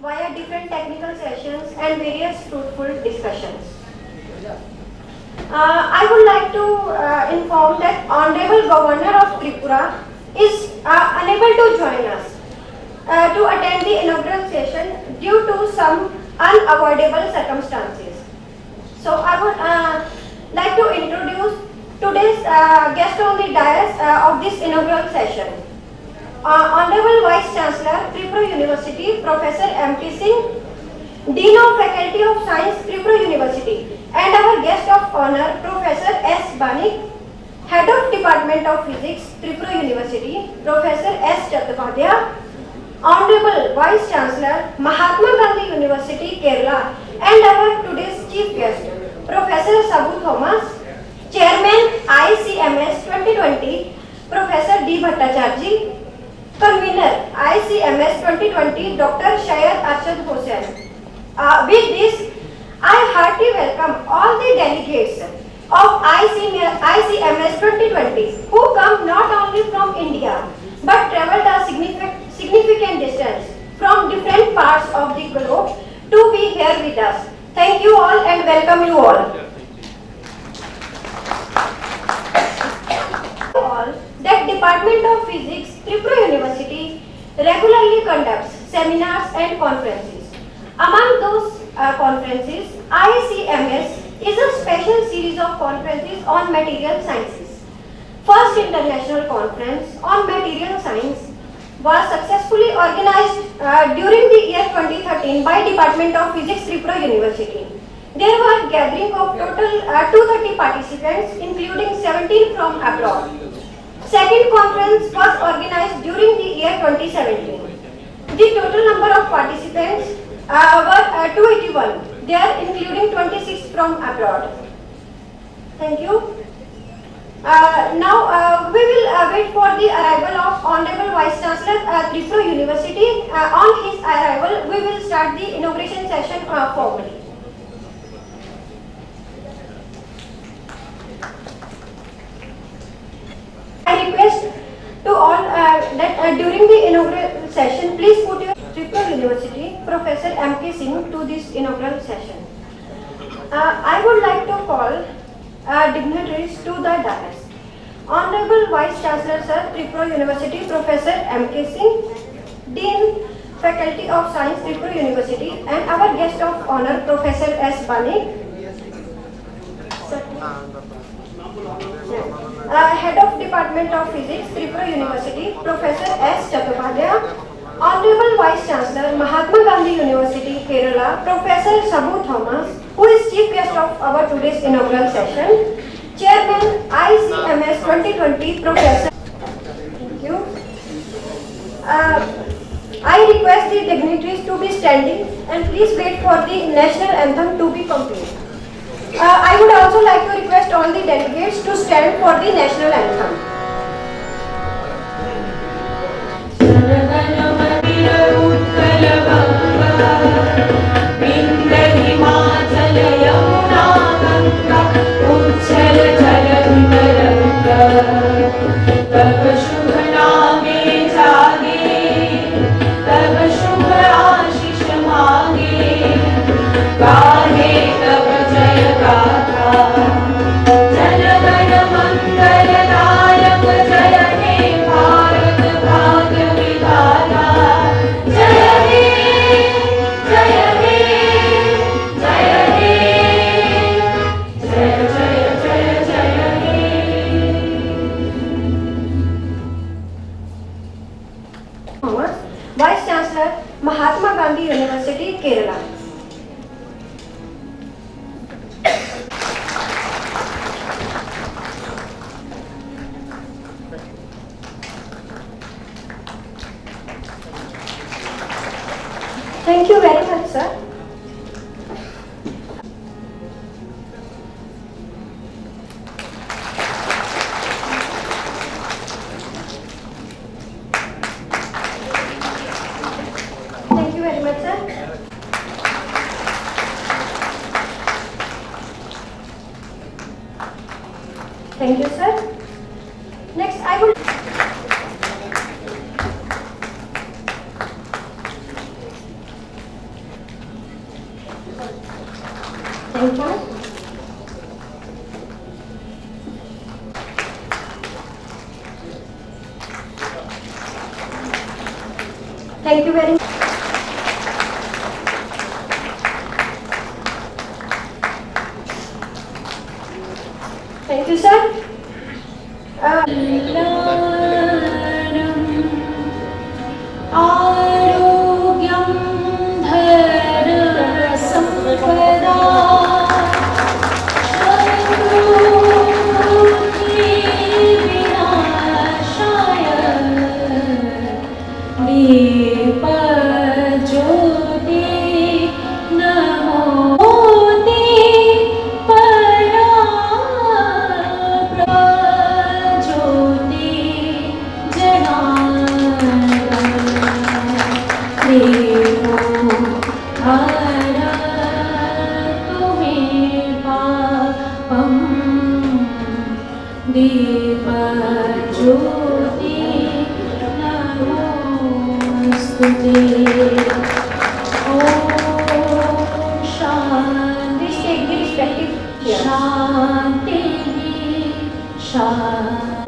via different technical sessions and various fruitful discussions. I would like to inform that Honorable Governor of Tripura is unable to join us to attend the inaugural session due to some unavoidable circumstances. So I would like to introduce today's guest on the dais of this inaugural session. Honorable Vice-Chancellor, Tripura University, Professor M.K. Singh, Dean of Faculty of Science, Tripura University, and our guest of honor, Professor S. Banik, Head of Department of Physics, Tripura University, Professor S. Chattopadhyay, Honorable Vice-Chancellor, Mahatma Gandhi University, Kerala, and our today's chief guest, Professor Sabu Thomas, Chairman ICMS2020, Professor D. Bhattacharjee, Convener ICMS2020, Dr. Syed Arshad Hossain. With this, I heartily welcome all the delegates of ICMS 2020 who come not only from India but travelled a significant distance from different parts of the globe to be here with us. Thank you all and welcome you all. That Department of Physics, Tripura University regularly conducts seminars and conferences. Among those conferences, ICMS is a special series of conferences on material sciences. First International Conference on Material Science was successfully organized during the year 2013 by Department of Physics, Tripura University. There were gathering of total 230 participants, including 17 from abroad. Second conference was organized during the year 2017. The total number of participants were 281. They are including 26 from abroad. Thank you. Now we will wait for the arrival of Honorable Vice-Chancellor Tripura University. On his arrival, we will start the inauguration session formally. I request to all that during the inaugural session, please put your Tripura University, Professor M.K. Singh, to this inaugural session. I would like to call dignitaries to the dais. Honorable Vice-Chancellor, Sir, Tripura University, Professor M.K. Singh, Dean, Faculty of Science, Tripura University, and our guest of honor, Professor S. Banik, Head of Department of Physics, Tripura University, Professor S. Chattopadhyay, Honorable Vice-Chancellor, Mahatma Gandhi University, Kerala, Professor Sabu Thomas, who is Chief Guest of our today's inaugural session, Chairman ICMS 2020, Professor. Thank you. I request the dignitaries to be standing and please wait for the national anthem to be complete. I would also like to request all the delegates to stand for the national anthem. Vice-Chancellor, Mahatma Gandhi University, Kerala. Thank you very much, sir. Thank you very much, sir. Thank you, sir. Next, I will. Thank you. Thank you very much. Thank you, sir.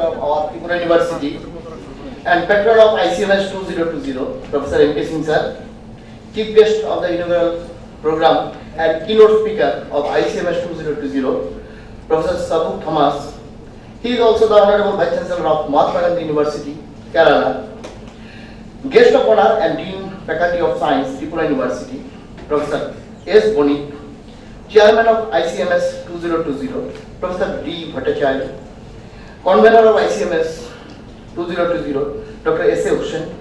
Of our Tripura University and patron of ICMS2020, Professor M.K. Singh sir, chief guest of the inaugural program and keynote speaker of ICMS2020, Professor Sabu Thomas. He is also the Honorable Vice-Chancellor of Mahatma Gandhi University, Kerala. Guest of honor and Dean Faculty of Science, Tripura University, Professor S. Bonik. Chairman of ICMS2020, Professor D. Bhattacharya. Convener of ICMS2020, Dr. S.A. Hussain,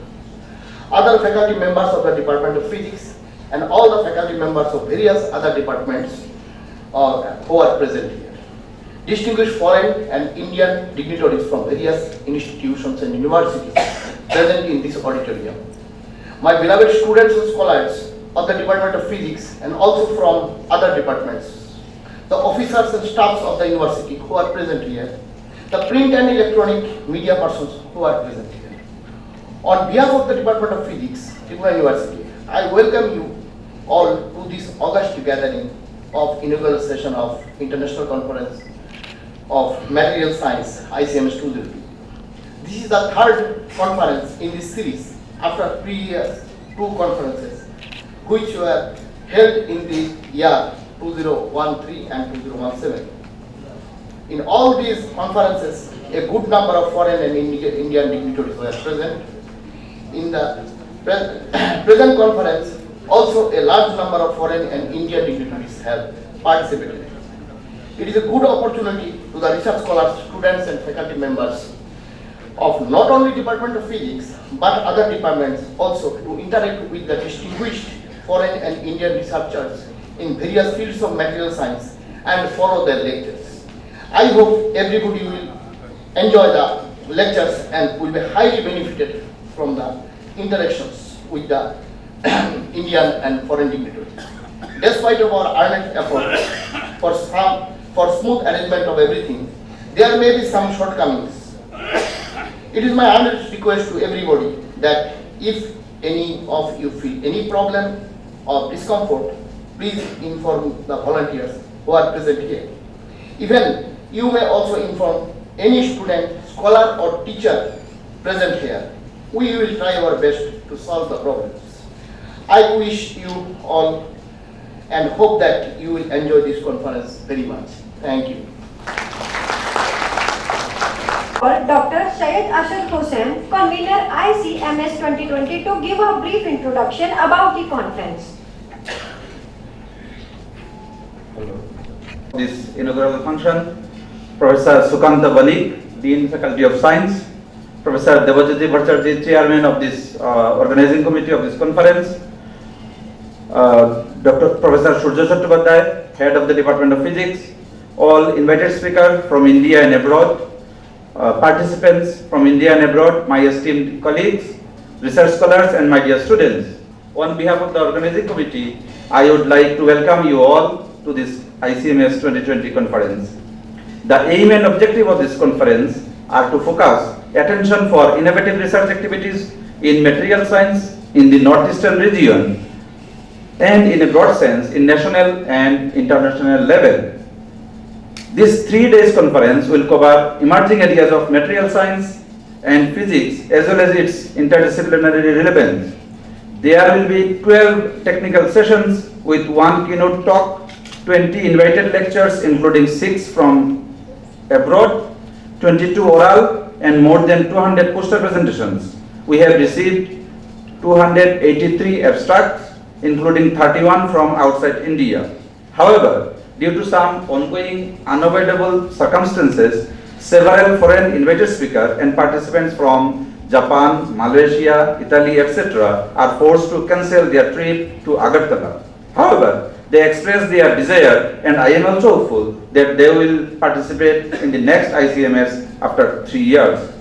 other faculty members of the Department of Physics, and all the faculty members of various other departments who are present here. Distinguished foreign and Indian dignitaries from various institutions and universities present in this auditorium. My beloved students and scholars of the Department of Physics and also from other departments, the officers and staffs of the university who are present here, the print and electronic media persons who are present here. On behalf of the Department of Physics, Tripura University, I welcome you all to this August gathering of inaugural session of International Conference of Material Science, ICMS2020. This is the third conference in this series after previous two conferences which were held in the year 2013 and 2017. In all these conferences, a good number of foreign and Indian dignitaries were present. In the present conference, also a large number of foreign and Indian dignitaries have participated. It is a good opportunity to the research scholars, students and faculty members of not only Department of Physics but other departments also to interact with the distinguished foreign and Indian researchers in various fields of material science and follow their lectures. I hope everybody will enjoy the lectures and will be highly benefited from the interactions with the Indian and foreign dignitaries. Despite of our earnest effort for smooth arrangement of everything, there may be some shortcomings. It is my earnest request to everybody that if any of you feel any problem or discomfort, please inform the volunteers who are present here. Even you may also inform any student, scholar or teacher present here. We will try our best to solve the problems. I wish you all and hope that you will enjoy this conference very much. Thank you. Dr. Syed Ashar Hussain, convener ICMS2020, to give a brief introduction about the conference. This inaugural function, Professor Sukanta Banik, Dean Faculty of Science, Professor Devajyoti Bhattacharya, Chairman of this organizing committee of this conference, Professor Surya Chattopadhyay, Head of the Department of Physics, all invited speakers from India and abroad, participants from India and abroad, my esteemed colleagues, research scholars and my dear students. On behalf of the organizing committee, I would like to welcome you all to this ICMS 2020 conference. The aim and objective of this conference are to focus attention for innovative research activities in material science in the northeastern region and in a broad sense in national and international level. This 3 days conference will cover emerging areas of material science and physics as well as its interdisciplinary relevance. There will be 12 technical sessions with 1 keynote talk, 20 invited lectures including 6 from abroad, 22 oral and more than 200 poster presentations. We have received 283 abstracts including 31 from outside India. However, due to some ongoing unavoidable circumstances, several foreign invited speakers and participants from Japan, Malaysia, Italy, etc. are forced to cancel their trip to Agartala. However, they expressed their desire and I am also hopeful that they will participate in the next ICMS after 3 years.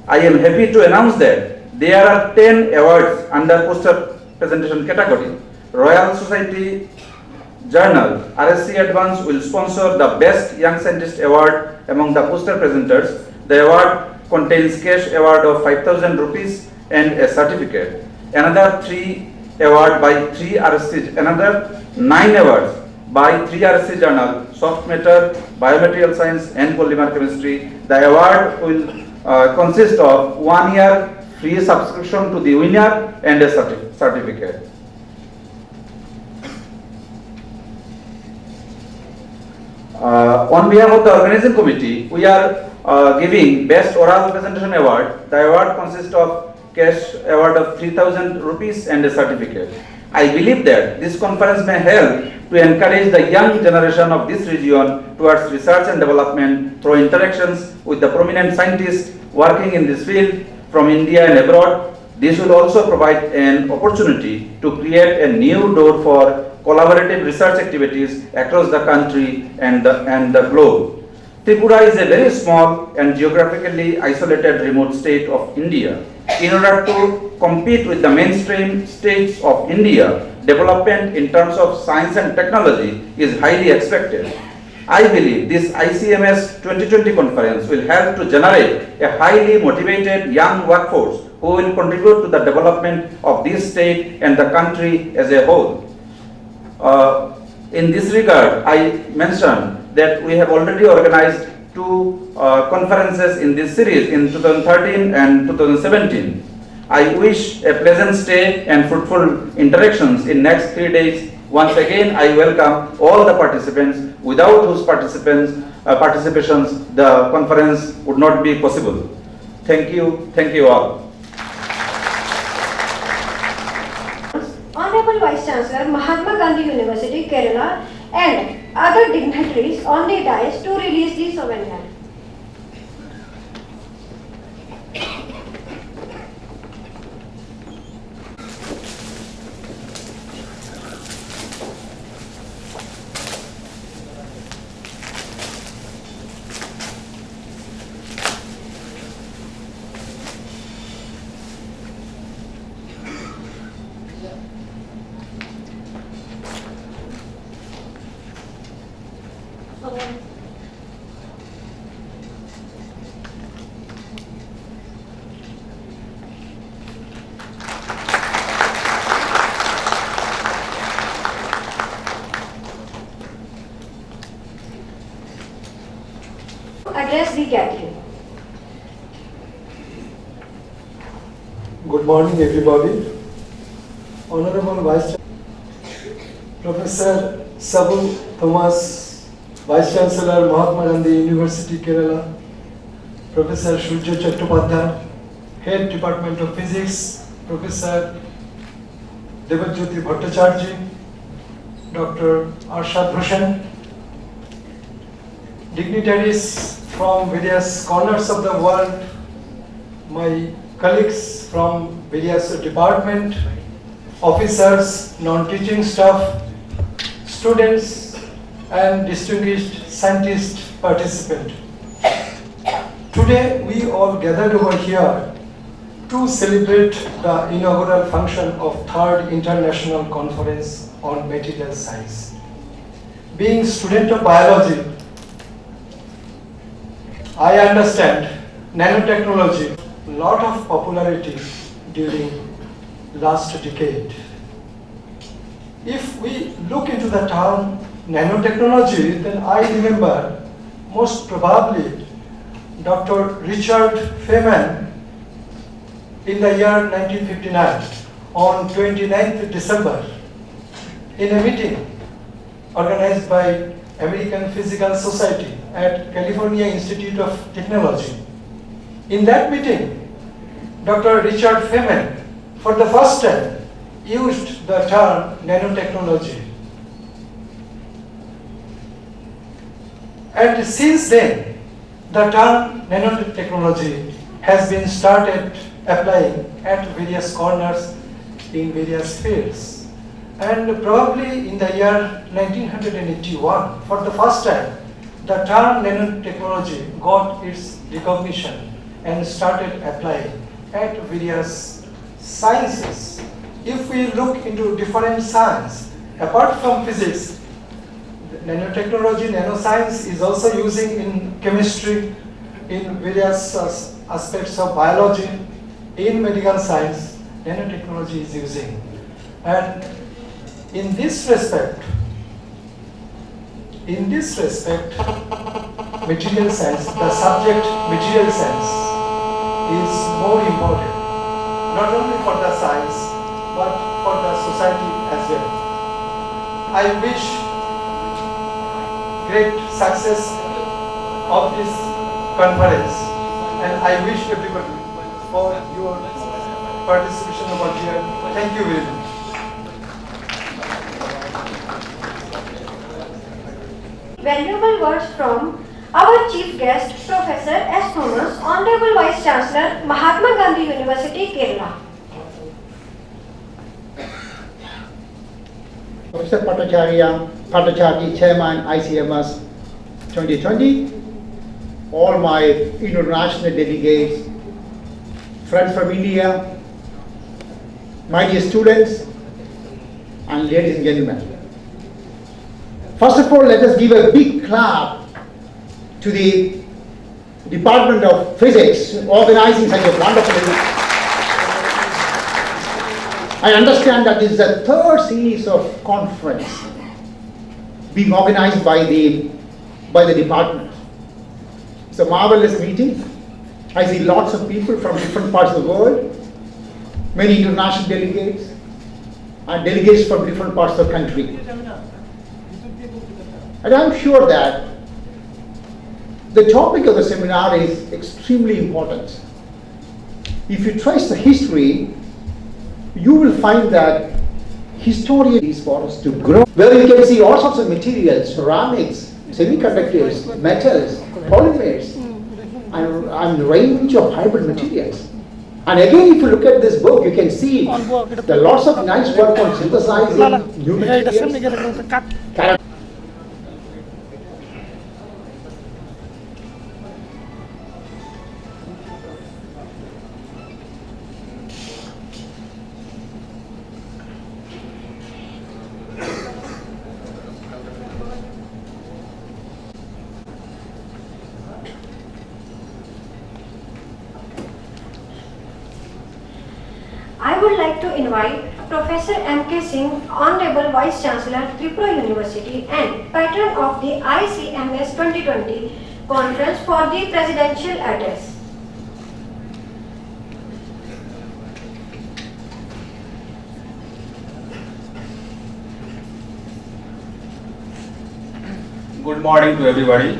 I am happy to announce that there are 10 awards under poster presentation category. Royal Society Journal RSC Advance will sponsor the Best Young Scientist Award among the poster presenters. The award contains cash award of 5,000 rupees and a certificate. Another 3 award by 3 RSC, another 9 awards by 3 RSC Journal, Soft Matter, Biomaterial Science and Polymer Chemistry. The award will consist of 1 year free subscription to the winner and a certificate. On behalf of the organizing committee, we are giving Best Oral Presentation Award. The award consists of cash award of 3,000 rupees and a certificate. I believe that this conference may help to encourage the young generation of this region towards research and development through interactions with the prominent scientists working in this field from India and abroad. This will also provide an opportunity to create a new door for collaborative research activities across the country and the globe. Tripura is a very small and geographically isolated remote state of India. In order to compete with the mainstream states of India, development in terms of science and technology is highly expected. I believe this ICMS 2020 conference will help to generate a highly motivated young workforce who will contribute to the development of this state and the country as a whole. In this regard, I mentioned that we have already organized 2 conferences in this series in 2013 and 2017. I wish a pleasant stay and fruitful interactions in next 3 days. Once again, I welcome all the participants, without whose participations the conference would not be possible. Thank you all. Honorable Vice-Chancellor, Mahatma Gandhi University, Kerala, and other dignitaries on the dais to release the souvenir. Address the gathering. Good morning, everybody. Honorable Vice Professor Sabu Thomas, Vice-Chancellor, Mahatma Gandhi University, Kerala, Professor Surya Chattopadhyay, Head Department of Physics, Professor Devajyoti Bhattacharjee, Dr. Arshad Bhushan, dignitaries from various corners of the world, my colleagues from various departments, officers, non-teaching staff, students, and distinguished scientist participants. Today we all gathered over here to celebrate the inaugural function of 3rd International Conference on Material Science. Being student of biology, I understand nanotechnology lot of popularity during last decade. If look into the term nanotechnology, then I remember most probably Dr. Richard Feynman in the year 1959 on 29th December in a meeting organized by American Physical Society at California Institute of Technology. In that meeting, Dr. Richard Feynman for the first time used the term nanotechnology. And since then, the term nanotechnology has been started applying at various corners in various fields. And probably in the year 1981, for the first time, the term nanotechnology got its recognition and started applying at various sciences. If we look into different science, apart from physics, nanotechnology, nanoscience is also using in chemistry, in various aspects of biology, in medical science, nanotechnology is using. And in this respect, material science, the subject material science is more important, not only for the science, but for the society as well. I wish great success of this conference, and I wish everybody for your participation over here. Thank you very much. Valuable words from our chief guest, Professor S. Thomas, Honorable Vice-Chancellor, Mahatma Gandhi University, Kerala. Professor Pattachari, Chairman, ICMS 2020, all my international delegates, friends from India, my dear students, and ladies and gentlemen. First of all, let us give a big clap to the Department of Physics organizing such a wonderful event. I understand that this is the third series of conference being organized by the department. It's a marvelous meeting. I see lots of people from different parts of the world, many international delegates, and delegates from different parts of the country. And I'm sure that the topic of the seminar is extremely important. If you trace the history, you will find that historians for us to grow, where you can see all sorts of materials, ceramics, semiconductors, metals, polymers, and range of hybrid materials. And again, if you look at this book, you can see there are lots of nice work on synthesizing new materials. I would like to invite Professor M.K. Singh, Honorable Vice-Chancellor, Tripura University and Patron of the ICMS2020 Conference for the Presidential Address. Good morning to everybody.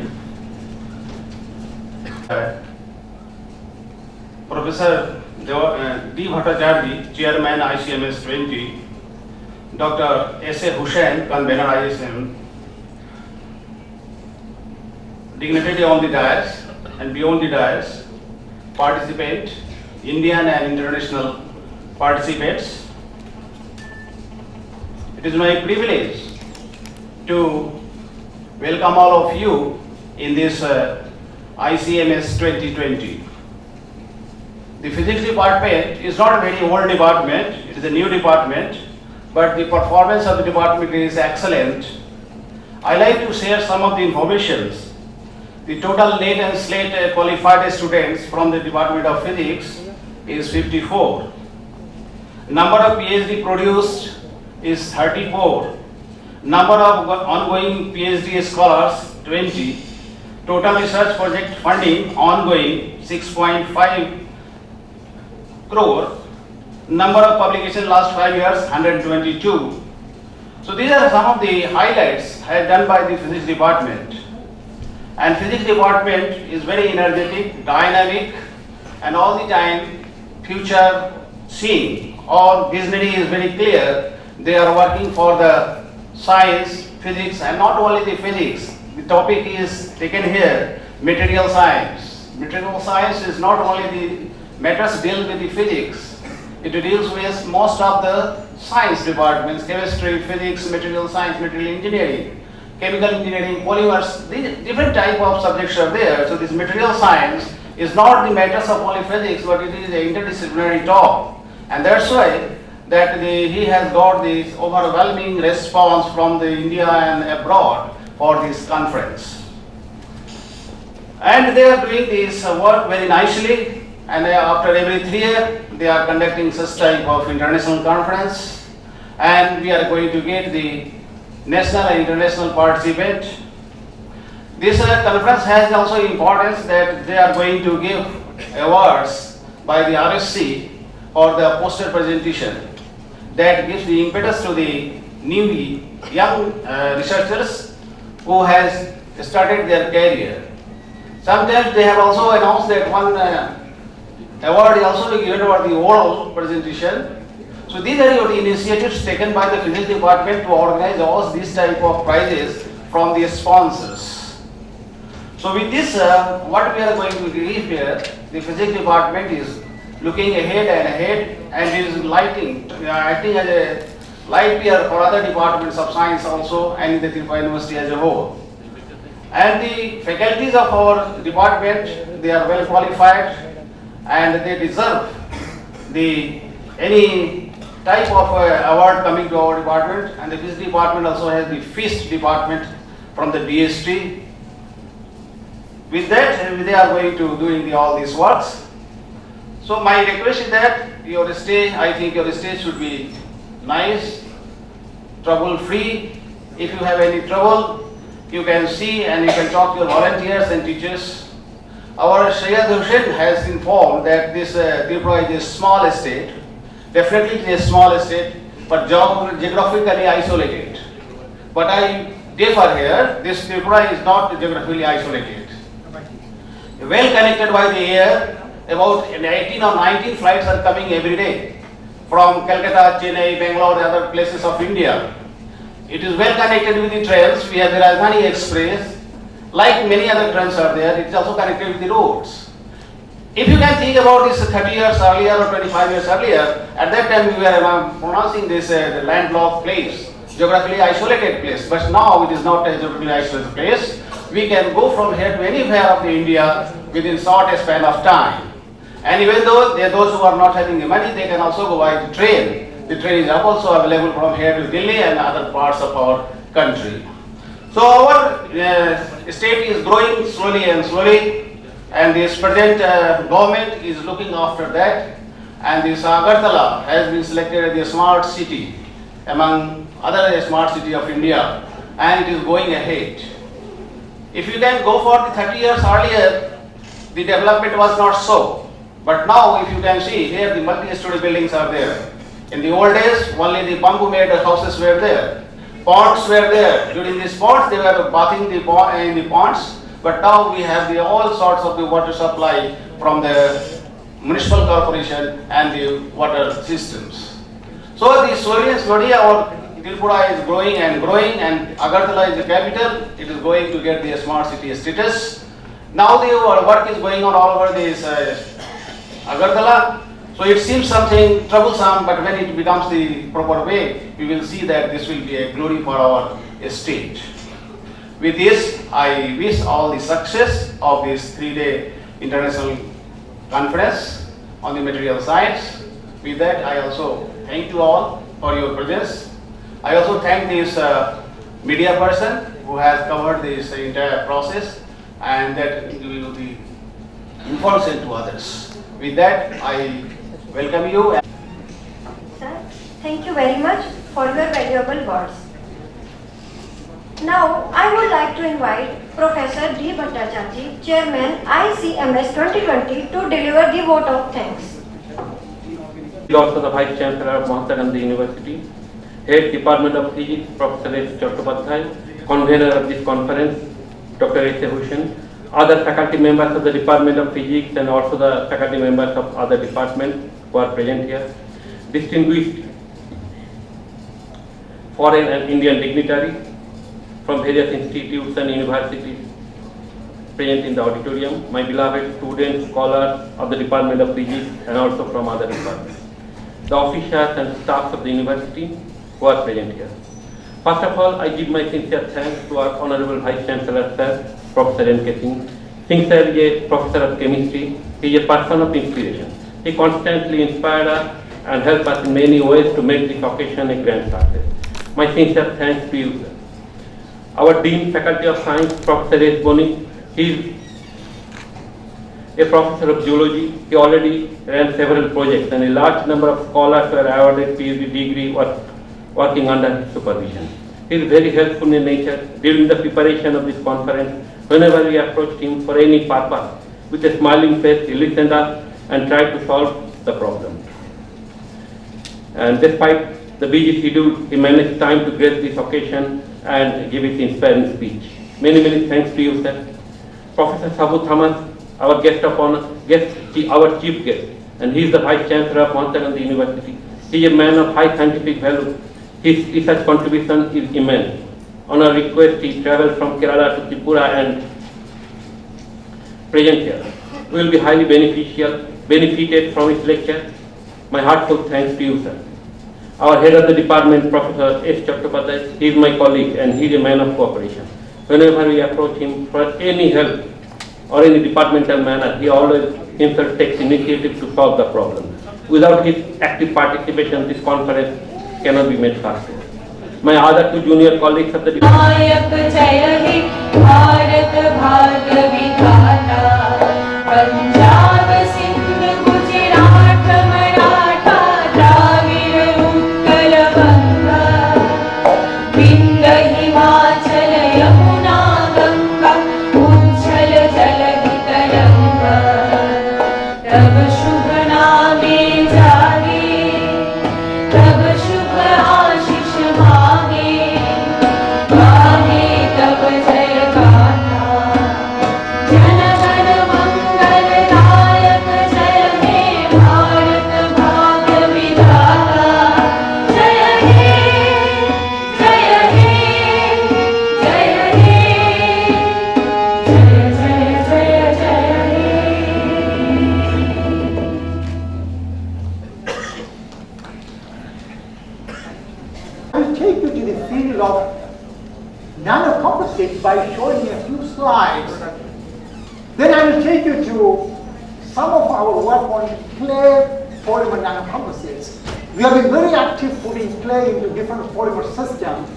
Professor D. Bhattacharya, Chairman ICMS20, Dr. S.A. Hussain, convener ISM, dignitary on the dais and beyond the dais, participant, Indian and international participants. It is my privilege to welcome all of you in this ICMS 2020. The physics department is not a very old department, it is a new department, but the performance of the department is excellent. I like to share some of the informations. The total NET and SLATE qualified students from the Department of Physics is 54. Number of PhD produced is 34. number of ongoing PhD scholars 20, total research project funding ongoing 6.5 crore, number of publications last 5 years 122. So these are some of the highlights done by the physics department. And physics department is very energetic, dynamic, and all the time future seeing or visionary is very clear. They are working for the science, physics, and not only the physics. The topic is taken here, material science. Material science is not only the matters deal with the physics, it deals with most of the science departments, chemistry, physics, material science, material engineering, chemical engineering, polymers, these different type of subjects are there. So this material science is not the matters of only physics, but it is an interdisciplinary talk. And that's why that he has got this overwhelming response from the India and abroad for this conference. And they are doing this work very nicely, and after every 3 years they are conducting such type of international conference, and we are going to get the national and international participant. This conference has also importance that they are going to give awards by the RSC for the poster presentation that gives the impetus to the newly young researchers who has started their career. Sometimes they have also announced that one award is also to be given for the oral presentation. So these are the initiatives taken by the physics department to organize all these type of prizes from the sponsors. So with this, what we are going to do here, the physics department is looking ahead and is acting as a light year for other departments of science also and the Tripura University as a whole. And the faculties of our department, they are well qualified and they deserve any type of award coming to our department. And the physics department also has the FIST department from the DST. With that, they are going to doing all these works. So my request is that your stay, I think your stay should be nice, trouble-free. If you have any trouble, you can see and you can talk to your volunteers and teachers. Our Shayyad Hussain has informed that this Tripura is a small state. Definitely it is a small state, but geographically isolated. But I differ here, this Tripura is not geographically isolated. Well connected by the air, about 18 or 19 flights are coming every day from Calcutta, Chennai, Bangalore, and other places of India. It is well connected with the trains. We have the Rajdhani Express. Like many other trains are there, it is also connected with the roads. If you can think about this 30 years earlier or 25 years earlier, at that time we were pronouncing this the landlocked place, geographically isolated place. But now it is not a geographically isolated place. We can go from here to anywhere of the India within short span of time. And even though those who are not having the money, they can also go by the train. The train is also available from here to Delhi and other parts of our country. So our state is growing slowly and slowly, and this present government is looking after that. And this Agartala has been selected as the smart city among other smart city of India, and it is going ahead. If you can go for the 30 years earlier, the development was not so. But now if you can see here, the multi-story buildings are there. In the old days, only the bamboo-made houses were there. Ponds were there. During these ponds, they were bathing in the ponds. But now we have all sorts of the water supply from the municipal corporation and the water systems. So the slowly our Tripura is growing, and Agartala is the capital. It is going to get the smart city status. Now the work is going on all over this Agartala. So it seems something troublesome, but when it becomes the proper way, we will see that this will be a glory for our state. With this, I wish all the success of this 3-day international conference on the material science. With that, I also thank you all for your presence. I also thank this media person who has covered this entire process and that will be information to others. With that, I welcome you. Sir, thank you very much for your valuable words. Now, I would like to invite Professor D. Bhattacharjee, Chairman ICMS2020, to deliver the vote of thanks. Also the Vice-Chancellor of Mahatma Gandhi University, Head Department of Physics, Professor S. Chattopadhyay, Convener of this conference, Dr. S. Hussain, other faculty members of the Department of Physics and also the faculty members of other departments who are present here, distinguished foreign and Indian dignitaries from various institutes and universities present in the auditorium, my beloved students, scholars of the Department of Physics and also from other departments, the officials and staffs of the university who are present here. First of all, I give my sincere thanks to our Honorable Vice-Chancellor, Sir, Professor N.K. Singh. Singh Sir is a professor of chemistry. He is a person of inspiration. He constantly inspired us and helped us in many ways to make this occasion a grand success. My sincere thanks to you, sir. Our Dean, Faculty of Science, Professor S. Boni, he is a professor of geology. He already ran several projects and a large number of scholars were awarded PhD degree working under his supervision. He is very helpful in nature. During the preparation of this conference, whenever we approached him for any purpose, with a smiling face, he listened us and tried to solve the problem. And despite the busy schedule, he managed time to grace this occasion and give his inspiring speech. Many, many thanks to you, sir. Professor Sabu, our guest of honor, our chief guest, and he is the Vice-Chancellor of Mahatma Gandhi University. He is a man of high scientific value. His research contribution is immense. On our request, he travelled from Kerala to Tripura and present here. We will be highly benefited from his lecture. My heartfelt thanks to you, sir. Our head of the department, Professor S. Chattopadhyay, he is my colleague and he is a man of cooperation. Whenever we approach him for any help or any departmental manner, he always himself takes initiative to solve the problem. Without his active participation, this conference cannot be made success. My other two junior colleagues of the department. Nanocomposites by showing a few slides. Then I will take you to some of our work on clay polymer nanocomposites. We have been very active putting clay into different polymer systems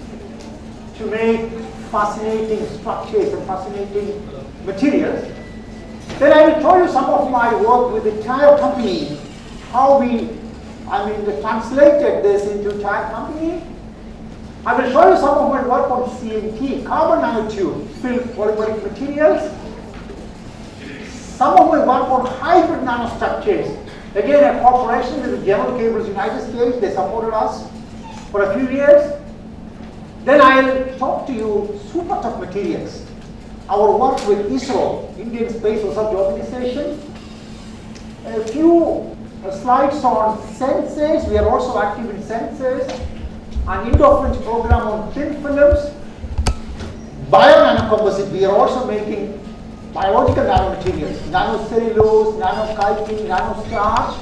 to make fascinating structures and fascinating materials. Then I will show you some of my work with the tire company, how we translated this into tire company. I will show you some of my work on CNT, carbon nanotube, filled polymeric materials. Some of my work on hybrid nanostructures. Again, a cooperation with the General Cables United States. They supported us for a few years. Then I will talk to you super tough materials. Our work with ISRO, Indian Space Research Organization. A few slides on sensors. We are also active in sensors. An Indo-French program on thin films. Bio-nanocomposite, we are also making biological nanomaterials, nanocellulose, nanochitin, nanostarch.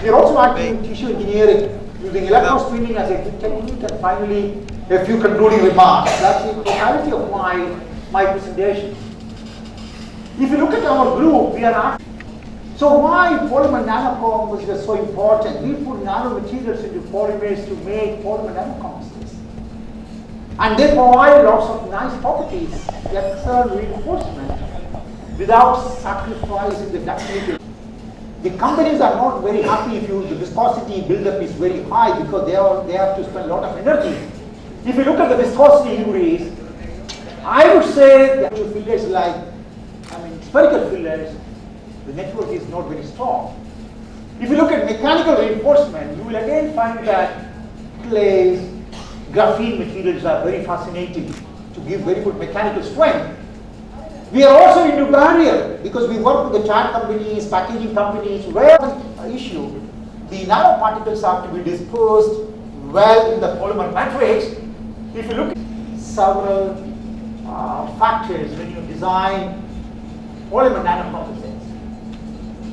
We are also active in tissue engineering, using electrospinning as a technique, and finally a few concluding remarks. That's the totality of my presentation. If you look at our group, we are not. So why polymer nanocomposites are so important? We put nanomaterials into polymers to make polymer nanocomposites. And they provide lots of nice properties, external reinforcement, without sacrificing the ductility. The companies are not very happy if the viscosity buildup is very high because they have to spend a lot of energy If you look at the viscosity increase, I would say that fillets like, spherical fillets, the network is not very strong. If you look at mechanical reinforcement, you will again find that clays, graphene materials are very fascinating to give very good mechanical strength. We are also into barrier because we work with the tire companies, packaging companies, where the issue, the nanoparticles have to be dispersed well in the polymer matrix. If you look at several factors when you design polymer nanoparticles,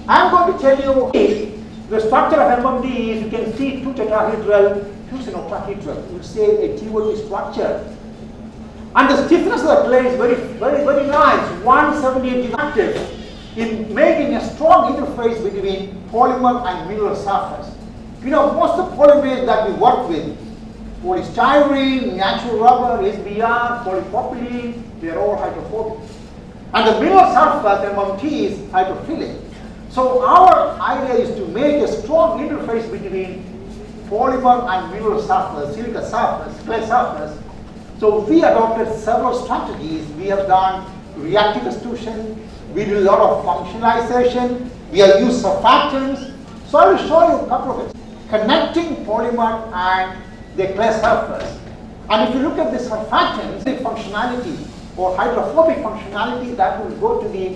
I'm going to tell you the structure of MMD is, you can see two tetrahedral, two octahedral. You say a T1 structure. And the stiffness of the clay is very nice. 178 is active in making a strong interface between polymer and mineral surface. Most of the polymers that we work with, polystyrene, natural rubber, SBR, polypropylene, they are all hydrophobic. And the mineral surface, MMT, is hydrophilic. So our idea is to make a strong interface between polymer and mineral surface, silica surface, clay surface. So we adopted several strategies. We have done reactive extrusion, we do a lot of functionalization, we have used surfactants. So I will show you a couple of it. Connecting polymer and the clay surface. And if you look at the surfactants, the functionality or hydrophobic functionality, that will go to the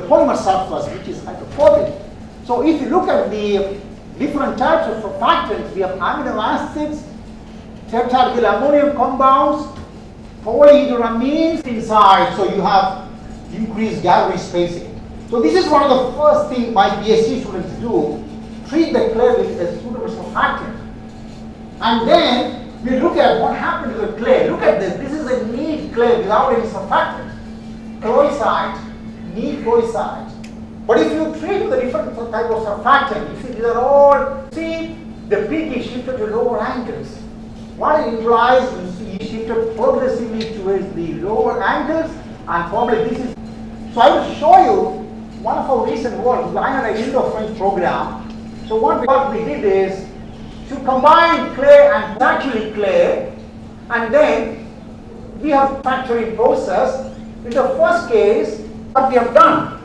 polymer surface, which is hydrophobic. So if you look at the different types of surfactants, we have amino acids, tetrahedral ammonium compounds, polyhydramines inside, so you have increased gallery spacing. So this is one of the first things my PhD students do, treat the clay with a suitable surfactant. And then we look at what happened to the clay. Look at this. This is a neat clay without any surfactant. Chloricide, neat chloricide. But if you treat with a different type of surfactant, you see these are all, see the peak is shifted to lower angles. What it implies, you see it shifted progressively towards the lower angles, and probably this is. So I will show you one of our recent work. I had an Indo-French program. So what we did is to combine clay and naturally clay, and then we have factoring process. In the first case, what we have done,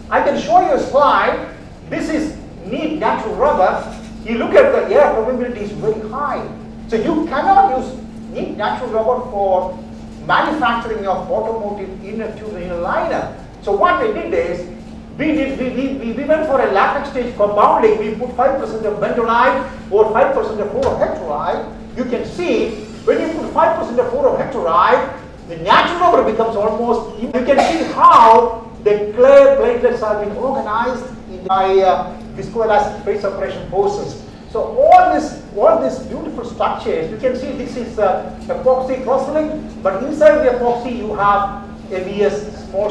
I can show you a slide. This is neat natural rubber. You look at the air probability is very high. So you cannot use neat natural rubber for manufacturing of automotive inner tube and inner liner. So what we did is, we went for a latex stage compounding. We put 5% of bentonite or 5% of fluorohydride. You can see when you put 5% of fluorohydride, the natural rubber becomes almost, you can see how the clay platelets have been organized by viscoelastic phase separation process. So all these beautiful structures, you can see this is epoxy cross-link, but inside the epoxy you have ABS, small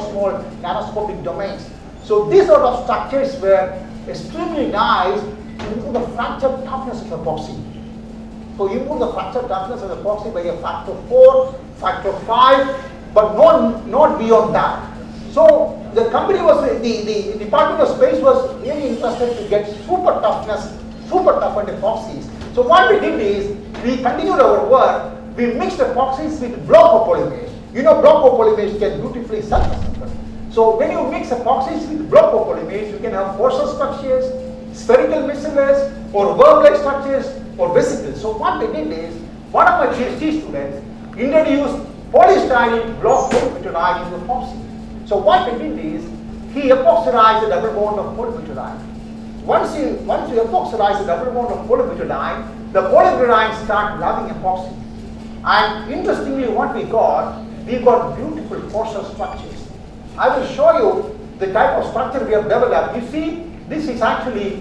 nanoscopic domains. So these sort of structures were extremely nice to improve the fracture toughness of epoxy. So you improve the fracture toughness of epoxy by a factor 4, factor 5, but not beyond that. So the company was, the Department of Space was really interested to get super toughness, super toughened epoxies. So what we did is, we continued our work, we mixed epoxies with block polymers. Block polymers can beautifully self-assemble. So when you mix epoxies with block polymers, you can have porous structures, spherical miscillaries, or worm-like structures, or vesicles. So what we did is, one of my PhD students introduced polystyrene block polybutadiene into epoxy. So what we did is, he epoxidized the double bond of polybutadiene. Once you epoxidize the double bond of polybutadiene, the polybutadiene start loving epoxy. And interestingly, what we got beautiful porous structures. I will show you the type of structure we have developed. You see, this is actually,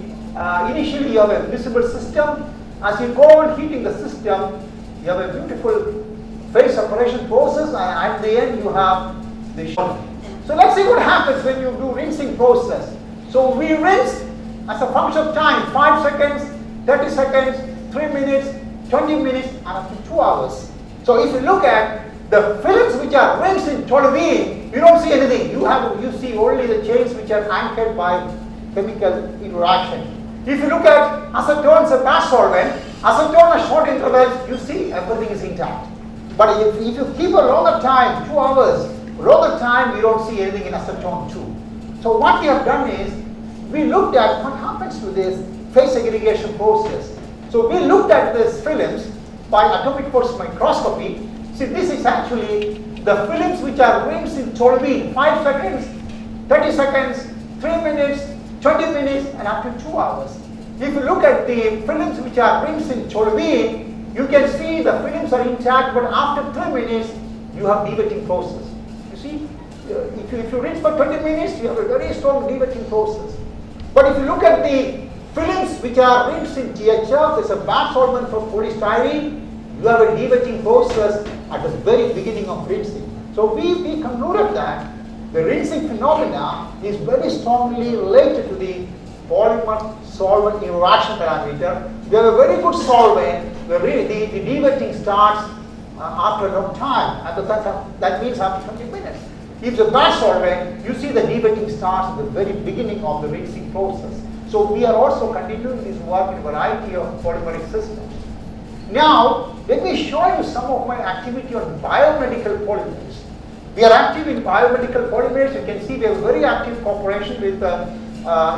initially you have a visible system. As you go on heating the system, you have a beautiful phase separation process, and at the end you have the shot. So let's see what happens when you do rinsing process. So we rinse as a function of time, 5 seconds, 30 seconds, 3 minutes, 20 minutes, and up to 2 hours. So if you look at the fillets which are rinsed in toluene, you don't see anything. You see only the chains which are anchored by chemical interaction. If you look at acetone as a batch solvent, acetone at short intervals, you see everything is intact. But if you keep a longer time, 2 hours, longer time, you don't see anything in acetone too. So what we have done is, we looked at what happens to this phase segregation process. So we looked at these films by atomic force microscopy. See, this is actually the films which are rinsed in toluene, 5 seconds, 30 seconds, 3 minutes, 20 minutes, and up to 2 hours. If you look at the films which are rinsed in toluene, you can see the films are intact, but after 3 minutes, you have de-wetting process. You see, if you rinse for 20 minutes, you have a very strong de-wetting process. But if you look at the films which are rinsed in THF, there's a bad solvent for polystyrene, you have a de-wetting process at the very beginning of rinsing. So we concluded that the rinsing phenomena is very strongly related to the polymer-solvent interaction parameter. We have a very good solvent, the de-wetting starts after a long time, that means after 20 minutes. If the bad solvent, you see the de-wetting starts at the very beginning of the rinsing process. So we are also continuing this work in a variety of polymeric systems. Now, let me show you some of my activity on biomedical polymers. We are active in biomedical polymers. You can see we have a very active cooperation with the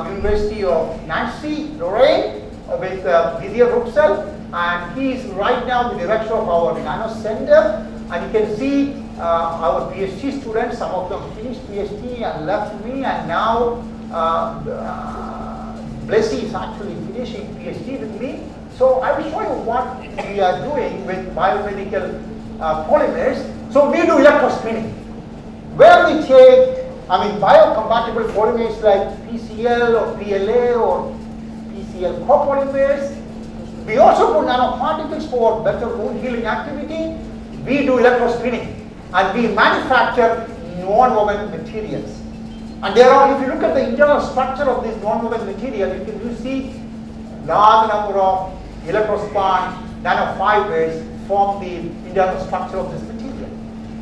University of Nancy, Lorraine, with Didier Ruxel, and he is right now the director of our Nano Center. And you can see our PhD students, some of them finished PhD and left me, and now Blessy is actually finishing PhD with me. So I will show you what we are doing with biomedical polymers. So we do electroscreening, where we take, biocompatible polymers like PCl or PLA or PCl copolymers. We also put nanoparticles for better wound healing activity. We do electroscreening, and we manufacture non-woven materials. And there are, if you look at the internal structure of this non-woven material, you see large number of electrospun nanofibers form the internal structure of this material.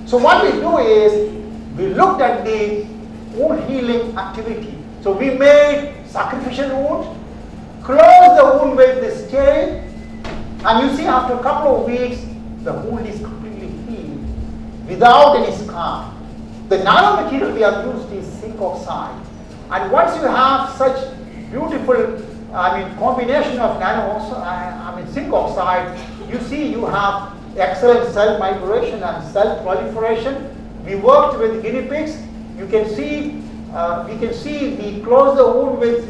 So what we do is, we looked at the wound healing activity. So we made sacrificial wound, close the wound with the scale, and you see after a couple of weeks, the wound is completely healed without any scar. The nanomaterial we have used is zinc oxide. And once you have such beautiful combination of zinc oxide, you see you have excellent cell migration and cell proliferation. We worked with guinea pigs. You can see, we close the wound with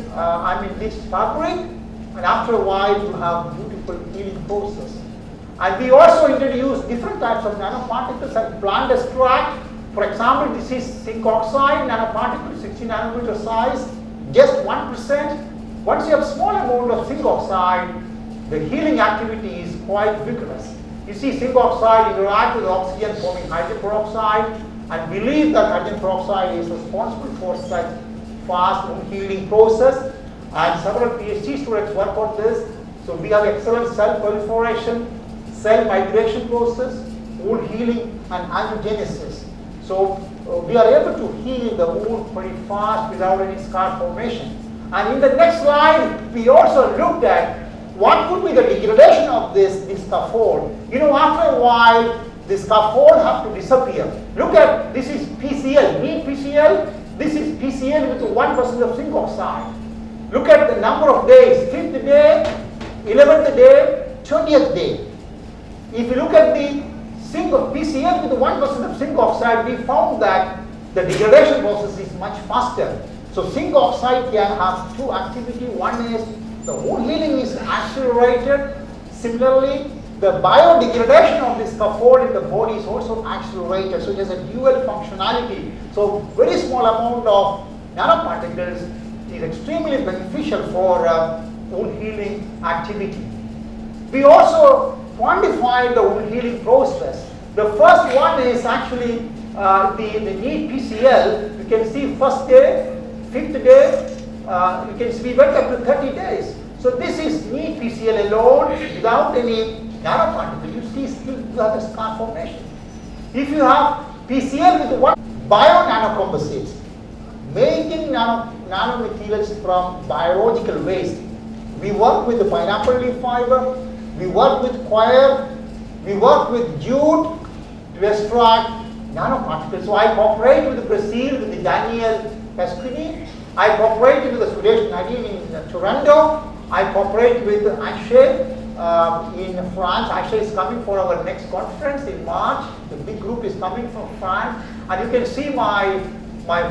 this fabric, and after a while you have beautiful healing process. And we also introduce different types of nanoparticles and plant extract. For example, this is zinc oxide nanoparticle, 60 nanometer size, just 1%. Once you have small amount of zinc oxide, the healing activity is quite vigorous. You see zinc oxide interact with oxygen forming hydrogen peroxide, and believe that hydrogen peroxide is responsible for such fast wound healing process. And several PhD students work on this. So we have excellent cell proliferation, cell migration process, wound healing, and angiogenesis. So we are able to heal the wound pretty fast without any scar formation. And in the next slide, we also looked at what could be the degradation of this scaffold. After a while, the scaffold have to disappear. Look at, this is PCl, neat PCl. This is PCl with 1% of zinc oxide. Look at the number of days, 5th day, 11th day, 20th day. If you look at the zinc of PCl with 1% of zinc oxide, we found that the degradation process is much faster. So zinc oxide can have two activity. One is the wound healing is accelerated. Similarly, the biodegradation of the scaffold in the body is also accelerated. So it has a dual functionality. So very small amount of nanoparticles is extremely beneficial for wound healing activity. We also quantified the wound healing process. The first one is actually the neat PCl. You can see first day, 5th day, you can see we went up to 30 days. So this is neat PCl alone without any nanoparticle. You see still you have a scar formation. If you have PCl with one bio-nanocomposites, making nanomaterials from biological waste. We work with the pineapple leaf fiber, we work with coir, we work with jute, to extract nanoparticles. So I cooperate with Brazil, with the Daniel Pasquini. I cooperate with the Suresh Nadine in Toronto. I cooperate with Anshay in France. Anshay is coming for our next conference in March. The big group is coming from France. And you can see my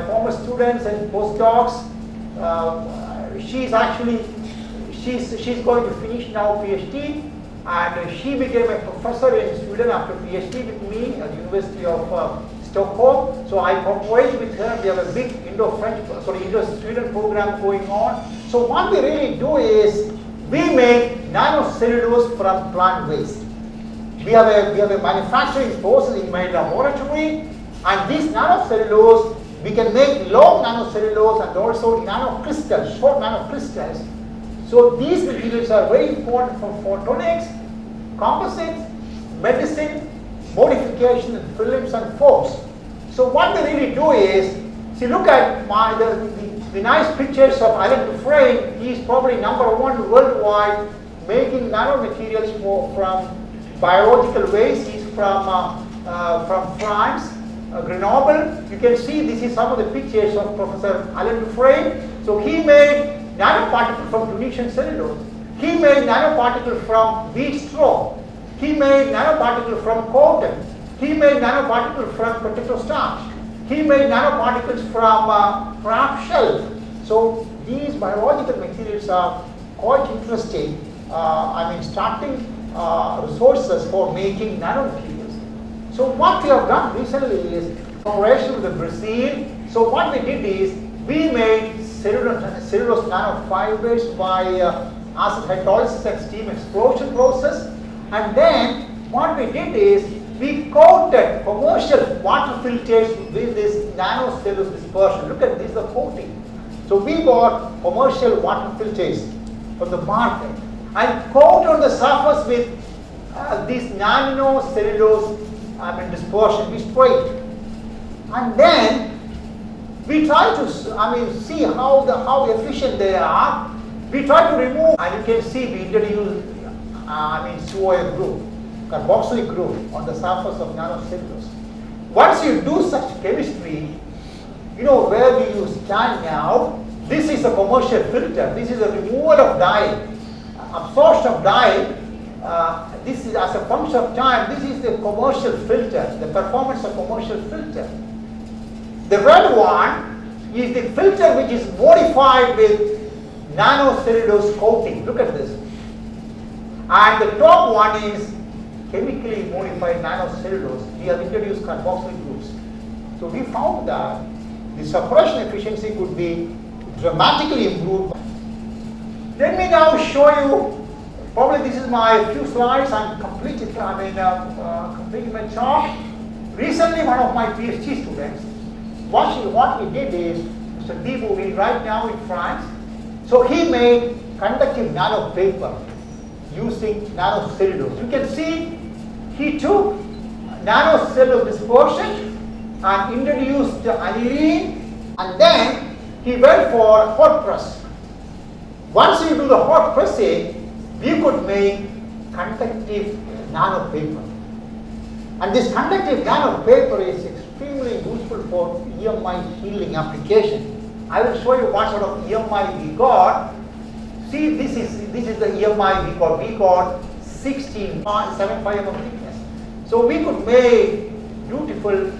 former students and postdocs. She's going to finish now PhD, and she became a professor in Sweden after PhD with me at the University of Stockholm. So I cooperate with her. We have a big Indo-Sweden program going on. So what we really do is we make nanocellulose from plant waste. We have a manufacturing process in my laboratory, and this nanocellulose we can make long nanocellulose and also nanocrystals, short nanocrystals. So these materials are very important for photonics, composites, medicine, modification in films and foams. So what we really do is, see, look at the nice pictures of Alan Dufresne. He is probably #1 worldwide making nanomaterials from biological waste. He's from France. Grenoble. You can see this is some of the pictures of Professor Alan Dufresne. So he made nanoparticle from Tunisian cellulose. He made nanoparticle from wheat straw. He made nanoparticle from cotton. He made nanoparticle from potato starch. He made nanoparticles from crab shell. So these biological materials are quite interesting. Starting resources for making nanomaterials. So what we have done recently is cooperation with Brazil. So what we did is we made cellulose nanofibers by acid hydrolysis and steam explosion process. And then what we did is we coated commercial water filters with this nanocellulose dispersion. Look at this, the coating. So we bought commercial water filters from the market and coated on the surface with this nanocellulose dispersion. We sprayed, and then we try to see how efficient they are. We try to remove, and you can see we introduce COA group, carboxylic group on the surface of nanocellulose. Once you do such chemistry, you know where we use stand now. This is a commercial filter. This is a removal of dye, absorption of dye. This is as a function of time. This is the commercial filter, the performance of commercial filter. The red one is the filter which is modified with nanocellulose coating. Look at this. And the top one is chemically modified nanocellulose. We have introduced carboxylic groups. So we found that the suppression efficiency could be dramatically improved. Let me now show you. Probably this is my few slides. I'm completing my talk. Recently, one of my PhD students, what he did is, Mr. Dibu, he's right now in France. So he made conductive nano paper using nanocellulose. You can see he took nanocellulose dispersion and introduced the aniline, and then he went for hot press. Once you do the hot pressing, we could make conductive nano paper. And this conductive nano paper is extremely useful for EMI healing application. I will show you what sort of EMI we got. See, this is the EMI we got. We got 16.75 mm thickness. So we could make beautiful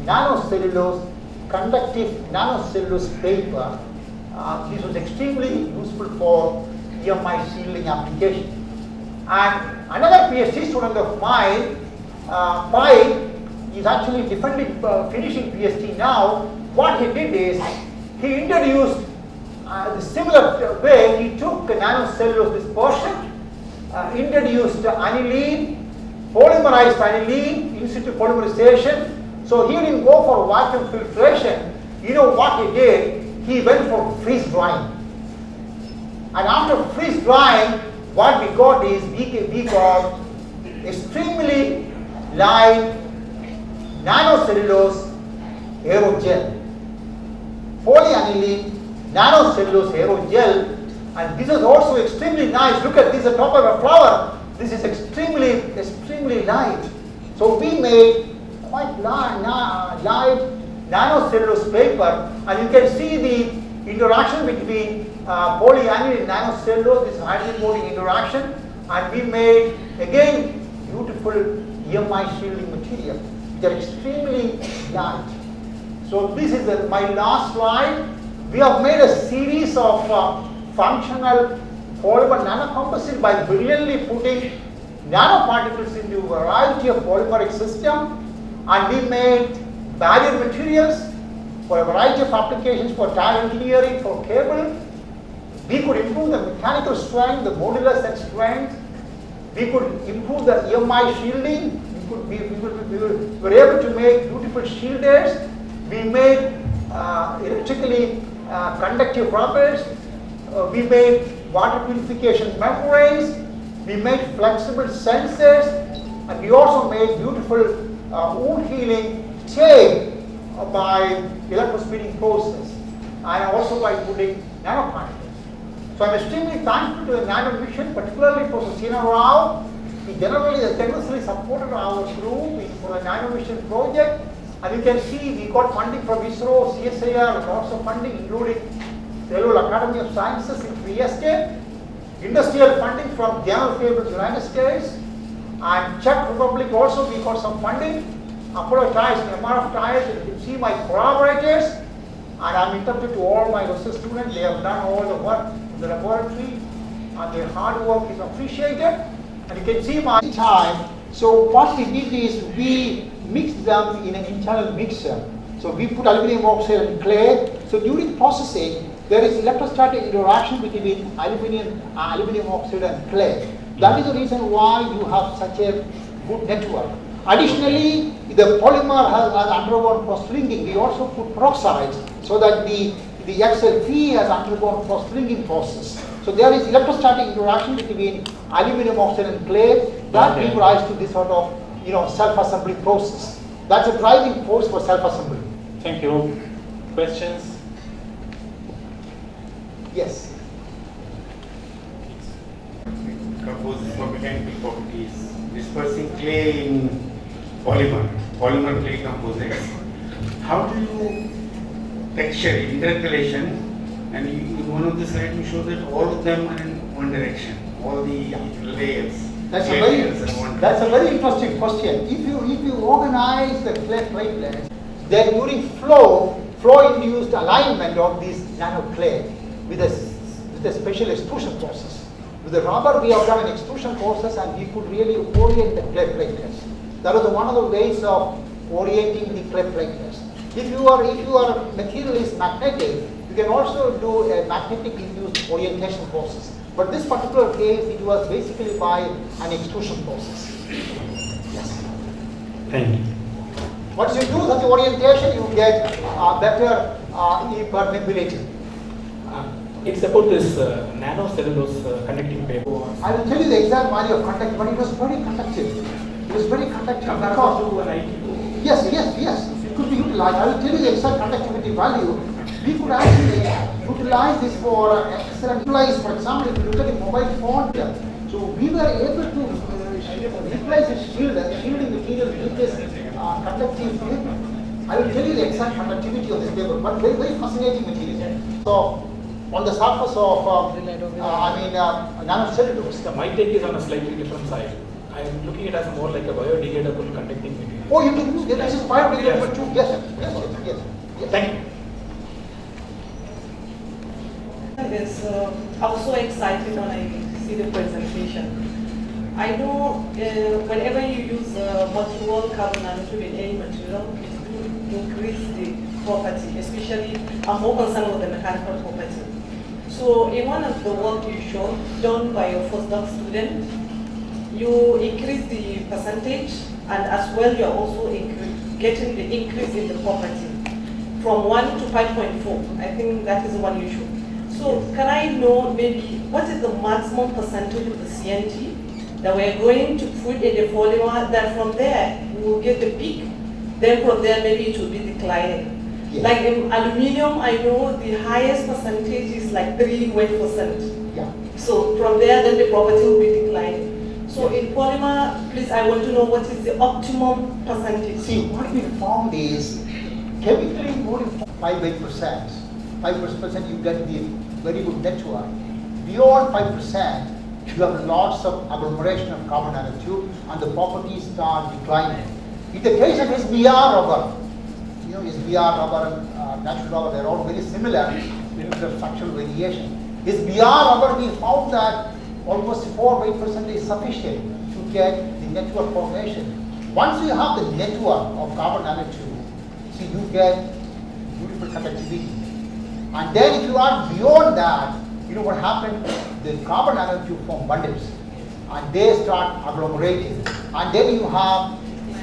nanocellulose, conductive nanocellulose paper. This was extremely useful for EMI shielding application. And another PhD student of mine, Pai, is actually finishing PhD now. What he did is, he introduced the similar way. He took nanocellulose dispersion, introduced aniline, polymerized aniline, in situ polymerization. So he didn't go for vacuum filtration. You know what he did? He went for freeze drying. And after freeze drying, what we got is we got extremely light nanocellulose aerogel, polyaniline nanocellulose aerogel, and this is also extremely nice. Look at this, the top of a flower. This is extremely light. So we made quite light nanocellulose paper, and you can see the interaction between polyamide and nanocellulose, this hydrogen bonding interaction, and we made again beautiful EMI shielding material, which are extremely light. So this is my last slide. We have made a series of functional polymer nanocomposite by brilliantly putting nanoparticles into a variety of polymeric system, and we made barrier materials for a variety of applications, for tire engineering, for cable. We could improve the mechanical strength, the modulus and strength. We could improve the EMI shielding. We were able to make beautiful shielders. We made electrically conductive rubbers. We made water purification membranes. We made flexible sensors, and we also made beautiful wound healing tape by electrospinning process, and also by putting nanoparticles. So I'm extremely thankful to the Nano Mission, particularly Professor Sina Rao. He generously supported our group for the Nano Mission project, and you can see we got funding from ISRO, CSIR, lots of funding, including the Yellow Academy of Sciences in Trieste, industrial funding from General Cables, United States, and Czech Republic also we got some funding. Apollo Tires, MRF Tires, you can see my collaborators, and I'm indebted to all my research students. They have done all the work in the laboratory, and their hard work is appreciated. And you can see my time. So what we did is we mixed them in an internal mixer. So we put aluminum oxide and clay. So during processing, there is electrostatic interaction between aluminum oxide and clay. That is the reason why you have such a good network. Additionally, the polymer has undergone cross-linking. We also put peroxides so that the XLP has undergone cross-linking process. So there is electrostatic interaction between aluminum oxide and clay that gives rise to this sort of self-assembly process. That's a driving force for self-assembly. Thank you. Questions? Yes. Composes for mechanical properties, dispersing clay in polymer clay composites. How do you texture intercalation? And in one of the slides you show that all of them are in one direction, all the layers. That's a very interesting question. If you organize the clay platelets, then during flow-induced alignment of this nano clay with a special extrusion process. With the rubber, we have done an extrusion process, and we could really orient the clay platelets. That was one of the ways of orienting the clay platelets. If your material is magnetic, you can also do a magnetic induced orientation process. But this particular case, it was basically by an extrusion process. Yes. Thank you. Once you do such orientation, you get better impermeability. It's about this nanocellulose conducting paper. I will tell you the exact value of conductivity, but it was very conductive. It was very conductive. Yes. It could be utilized. I will tell you the exact conductivity value. We could actually utilize this for excellent utilize. For example, if you look at the mobile phone here, so we were able to utilize the shielding material with this conductive paper. I will tell you the exact conductivity of this paper, but very, very fascinating material. So, on the surface of, nanocellulose. My take is on a slightly different side. I am looking at it as more like a biodegradable conducting material. Oh, you can use it as a biodegradable too. Yes. Thank you. It's also exciting when I see the presentation. I know whenever you use multi-wall carbon nanotube in any material, it will increase the property, especially I'm more concerned with the mechanical property. So in one of the work you showed, done by your postdoc student, you increase the percentage, and as well you are also getting the increase in the property from 1 to 5.4. I think that is the one you showed. So can I know maybe what is the maximum percentage of the CNT that we're going to put in the polymer, that from there we will get the peak, then from there maybe it will be declining. Yes. Like in aluminium, I know the highest percentage is like 3%. Yeah. So from there then the property will be declining. So in polymer, please, I want to know what is the optimum percentage. See, what we found is chemically more than 5-8%. 5% you get the very good network. Beyond 5%, you have lots of agglomeration of carbon nanotube and the properties start declining. In the case of SBR rubber, you know, SBR rubber and natural rubber, they're all very similar in terms of structural variation. SBR rubber, we found that almost 4-8% is sufficient to get the network formation. Once you have the network of carbon nanotube, see, you get beautiful conductivity. And then if you are beyond that, you know what happened? The carbon nanotube form bundles and they start agglomerating. And then you have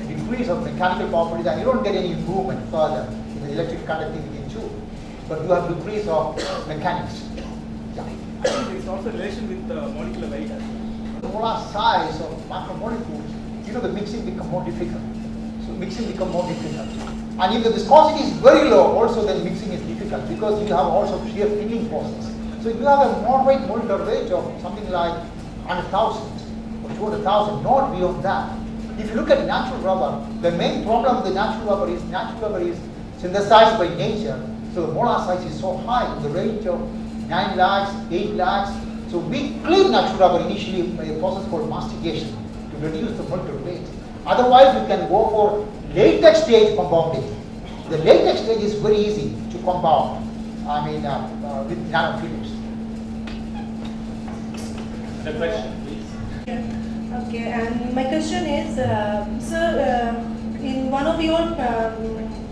decrease of mechanical properties and you don't get any improvement further in the electric conductivity too. But you have decrease of mechanics. Yeah. I think there is also relation with the molecular weight as well. The molar size of macromolecules, you know, the mixing become more difficult. So mixing become more difficult. And if the viscosity is very low, also then mixing is difficult because you have also shear thinning process. So you have a moderate molecular weight of something like 100,000 or 200,000, not beyond that. If you look at natural rubber, the main problem with the natural rubber is synthesized by nature. So the molar size is so high, in the range of 9 lakhs, 8 lakhs. So we clean natural rubber initially by a process called mastication to reduce the molecular weight. Otherwise, you can go for latex stage compounding. The latex stage is very easy to compound. With nanofilms. The question, please. Okay, and my question is, sir, in one of your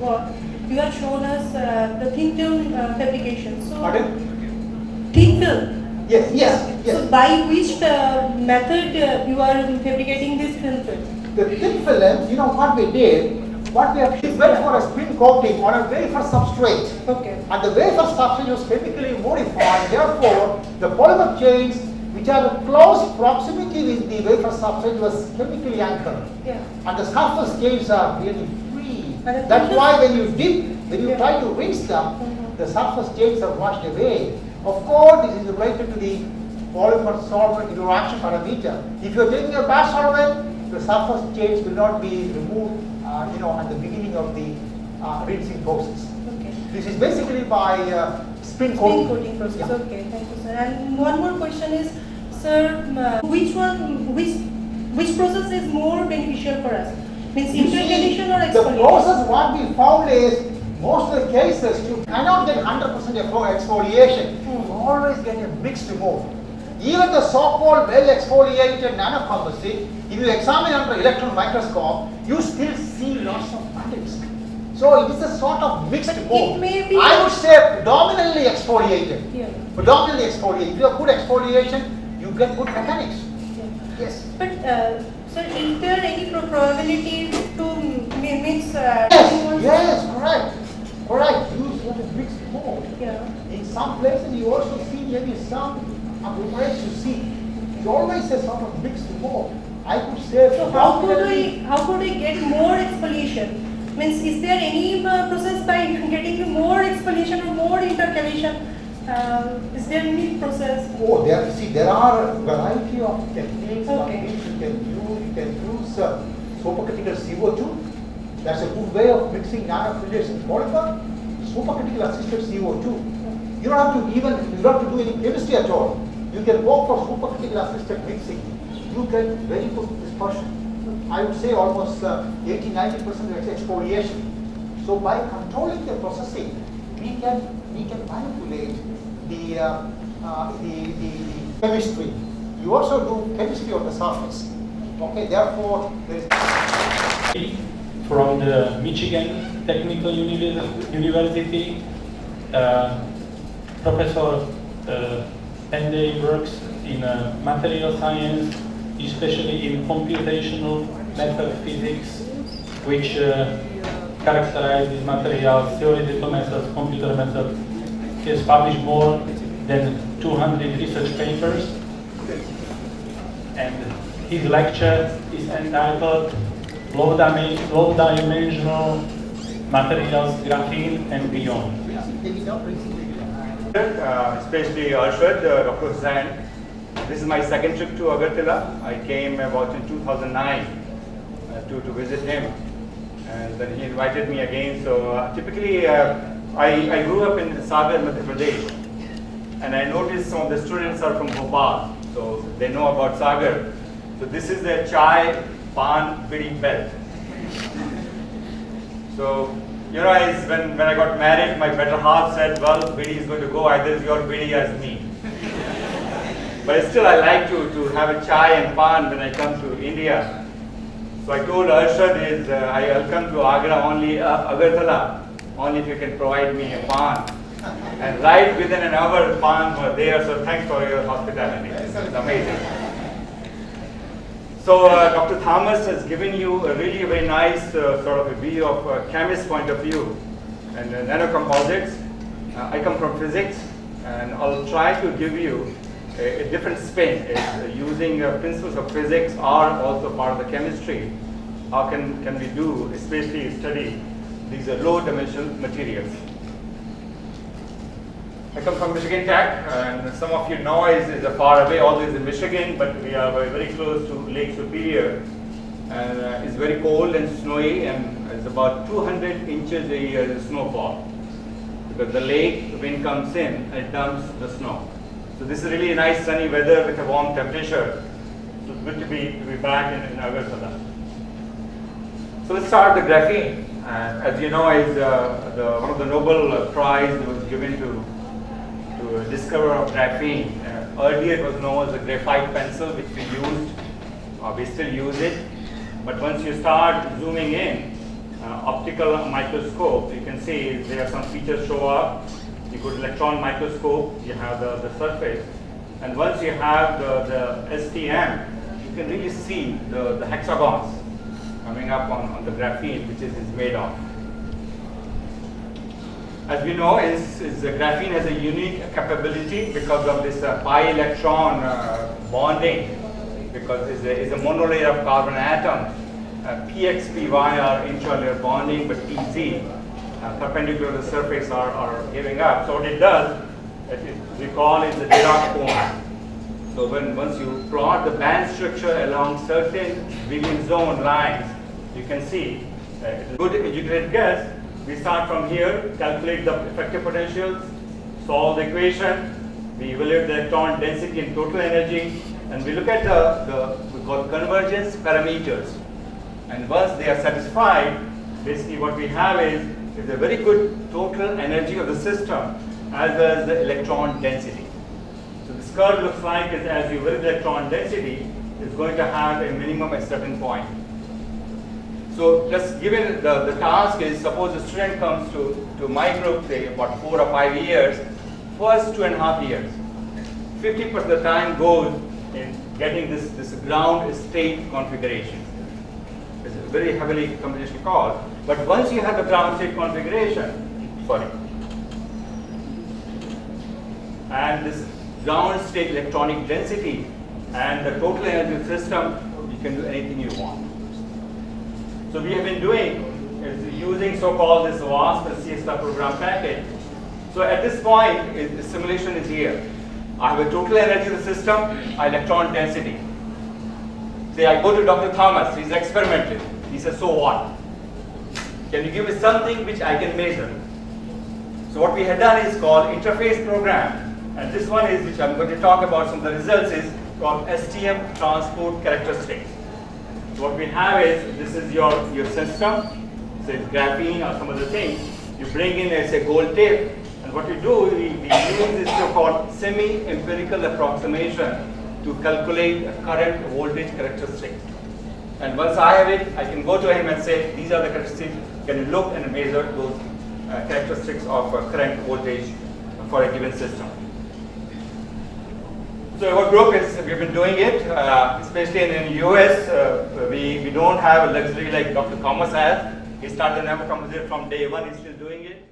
work, you have shown us the thin film fabrication. So, Pardon? thin film. Yes. So, by which method you are fabricating this thin film? The thin film, you know what we did? What we have went for a spin coating on a wafer substrate. Okay. And the wafer substrate was chemically modified. Therefore, the polymer chains which are in close proximity with the wafer substrate was chemically anchored. Yeah. And the surface chains are really free. That's why when you dip, when you try to rinse them, the surface chains are washed away. Of course, this is related to the polymer solvent interaction parameter. If you're taking a bad solvent, the surface chains will not be removed at the beginning of the rinsing process. Okay. This is basically by spin coating. Spin coating process. Yeah. Okay, thank you, sir. And one more question is, sir, which process is more beneficial for us? Means You see, intercalation or the exfoliation? process what we found is most of the cases you cannot get 100% exfoliation. You always get a mixed mode. Even the so-called well-exfoliated nanocomposite, if you examine under electron microscope, you still see lots of patterns. So it is a sort of mixed mode. may be- I would say predominantly exfoliated. Yeah. Predominantly exfoliated. If you have good exfoliation, you get good mechanics. Yeah. Yes. But, sir, is there any probability to mix? Yes, correct. Correct. Use what is mixed mode. Yeah. In some places you also see maybe some agglomeration you see. You always say sort of mixed mode. I could say So how could we get more exfoliation? Means, is there any process by getting more exfoliation or more intercalation? Is there any process? Oh, there are a variety of techniques on Okay. which you can use. You can use supercritical CO2. That's a good way of mixing nanofillets in polymer. Supercritical assisted CO2. You don't have to do any chemistry at all. You can go for supercritical assisted mixing. You get very good dispersion. I would say almost 80-90% exfoliation. So by controlling the processing, we can manipulate the chemistry. You also do chemistry on the surface. Okay, therefore there is From the Michigan Technical University, Professor Penday works in material science, especially in computational method physics, which characterize these materials, theoretical methods, computer methods. He has published more than 200 research papers, and his lecture is entitled Low-Dimensional Materials, Graphene and Beyond. Especially Arshad, Dr. Zan, This is my second trip to Agartala. I came about in 2009 to visit him, and then he invited me again. So typically, I grew up in Sagar, Madhya Pradesh, and I noticed some of the students are from Bhopal, so they know about Sagar. So this is the chai, pan, bidi belt. So, you know, when I got married, my better half said, well, bidi is going to go, either your bidi as me. But still, I like to have a chai and pan when I come to India. So I told Arshad, I'll come to Agra only, Agartala, only if you can provide me a pan. And right within an hour, pan were there, so thanks for your hospitality. It's amazing. So Dr. Thomas has given you a really very nice sort of a view of a chemist's point of view and nanocomposites. I come from physics, and I'll try to give you a different spin. Using principles of physics are also part of the chemistry. How can we do, especially study these low-dimensional materials? I come from Michigan Tech, and some of you know is far away, always in Michigan, but we are very close to Lake Superior, and it's very cold and snowy, and it's about 200 inches a year of snowfall, because the lake, the wind comes in and it dumps the snow. So this is really nice sunny weather with a warm temperature. So it's good to be back in Agartala. So let's start the graphene. And as you know, is one of the Nobel Prize that was given to discover of graphene. Earlier it was known as a graphite pencil, which we used, we still use it. But once you start zooming in, optical microscope, you can see there are some features show up. You go to electron microscope, you have the surface. And once you have the STM, you can really see the hexagons coming up on the graphene, which is made of. As we know, graphene has a unique capability because of this pi electron bonding, because it's a monolayer of carbon atom. PXPY are intralayer bonding, but PZ, perpendicular to the surface, are giving up. So what it does, we call it the Dirac cone. So once you plot the band structure along certain Williams zone lines, you can see it's a good educated guess. We start from here, calculate the effective potentials, solve the equation, we evaluate the electron density and total energy, and we look at we call convergence parameters. And once they are satisfied, basically what we have is a very good total energy of the system as well as the electron density. So this curve looks like as you vary the electron density, is going to have a minimum at a certain point. So just given the task is, suppose a student comes to my group, say about 4 or 5 years, first 2.5 years, 50% of the time goes in getting this ground state configuration. It's a very heavily computational call, but once you have the ground state configuration, and this ground state electronic density and the total energy of the system, you can do anything you want. So we have been doing is using so-called this WASP and CS program package. So at this point, the simulation is here. I have a total energy of the system, electron density. Say I go to Dr. Thomas, he's experimenting. He says, so what? Can you give me something which I can measure? So what we have done is called interface program. And this one is, which I'm going to talk about some of the results, is called STM transport characteristics. So what we have is, this is your system, say graphene or some other thing. You bring in a gold tape, and what you do, we use this so-called semi-empirical approximation to calculate a current voltage characteristic. And once I have it, I can go to him and say, these are the characteristics. Can you look and measure those characteristics of current voltage for a given system? So our group we've been doing it, especially in the US. We don't have a luxury like Dr. Thomas has. He started the nanocomposite from day one. He's still doing it.